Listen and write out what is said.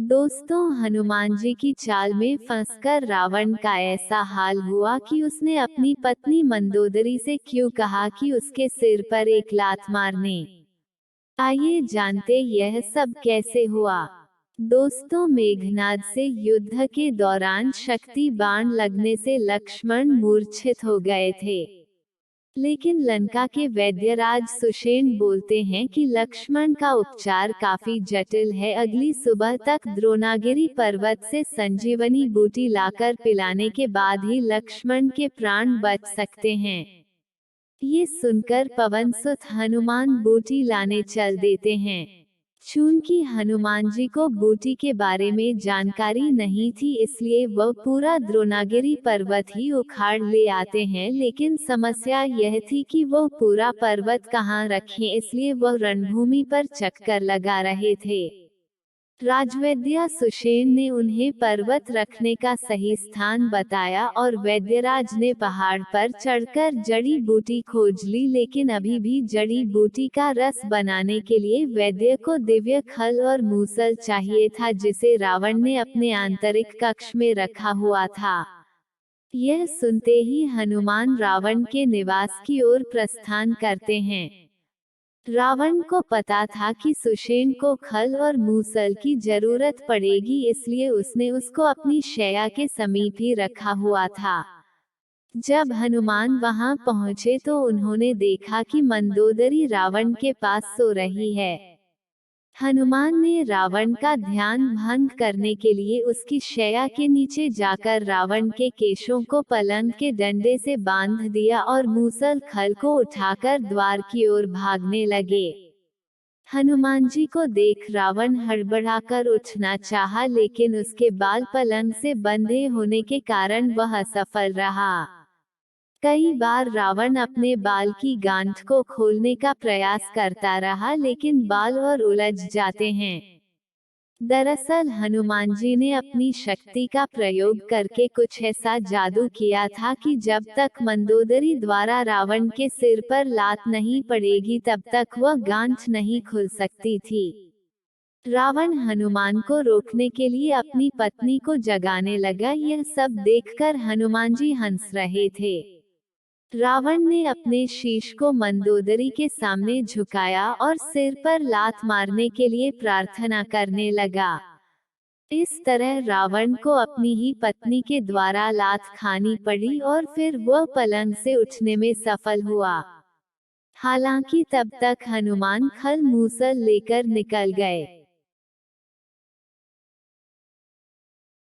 दोस्तों, हनुमान जी की चाल में फंसकर रावण का ऐसा हाल हुआ कि उसने अपनी पत्नी मंदोदरी से क्यों कहा कि उसके सिर पर एक लात मारने। आइए जानते यह सब कैसे हुआ। दोस्तों, मेघनाद से युद्ध के दौरान शक्ति बाण लगने से लक्ष्मण मूर्छित हो गए थे। लेकिन लंका के वैद्यराज सुषेण बोलते हैं कि लक्ष्मण का उपचार काफी जटिल है। अगली सुबह तक द्रोणागिरी पर्वत से संजीवनी बूटी लाकर पिलाने के बाद ही लक्ष्मण के प्राण बच सकते हैं। ये सुनकर पवनसुत हनुमान बूटी लाने चल देते हैं। चूंकि हनुमान जी को बूटी के बारे में जानकारी नहीं थी, इसलिए वह पूरा द्रोणागिरी पर्वत ही उखाड़ ले आते हैं। लेकिन समस्या यह थी कि वह पूरा पर्वत कहाँ रखें, इसलिए वह रणभूमि पर चक्कर लगा रहे थे। राजवैद्य सुषेण ने उन्हें पर्वत रखने का सही स्थान बताया और वैद्यराज ने पहाड़ पर चढ़कर जड़ी बूटी खोज ली। लेकिन अभी भी जड़ी बूटी का रस बनाने के लिए वैद्य को दिव्य खल और मूसल चाहिए था, जिसे रावण ने अपने आंतरिक कक्ष में रखा हुआ था। यह सुनते ही हनुमान रावण के निवास की ओर प्रस्थान करते हैं। रावण को पता था कि सुषेण को खल और मूसल की जरूरत पड़ेगी, इसलिए उसने उसको अपनी शैया के समीप ही रखा हुआ था। जब हनुमान वहां पहुंचे तो उन्होंने देखा कि मंदोदरी रावण के पास सो रही है। हनुमान ने रावण का ध्यान भंग करने के लिए उसकी शैया के नीचे जाकर रावण के केशों को पलंग के डंडे से बांध दिया और मूसल खल को उठाकर द्वार की ओर भागने लगे। हनुमान जी को देख रावण हड़बड़ाकर उठना चाहा, लेकिन उसके बाल पलंग से बंधे होने के कारण वह असफल रहा। कई बार रावण अपने बाल की गांठ को खोलने का प्रयास करता रहा, लेकिन बाल और उलझ जाते हैं। दरअसल हनुमान जी ने अपनी शक्ति का प्रयोग करके कुछ ऐसा जादू किया था कि जब तक मंदोदरी द्वारा रावण के सिर पर लात नहीं पड़ेगी तब तक वह गांठ नहीं खुल सकती थी। रावण हनुमान को रोकने के लिए अपनी पत्नी को जगाने लगा। यह सब देखकर हनुमान जी हंस रहे थे। रावण ने अपने शीश को मंदोदरी के सामने झुकाया और सिर पर लात मारने के लिए प्रार्थना करने लगा। इस तरह रावण को अपनी ही पत्नी के द्वारा लात खानी पड़ी और फिर वह पलंग से उठने में सफल हुआ। हालांकि तब तक हनुमान खल मूसल लेकर निकल गए।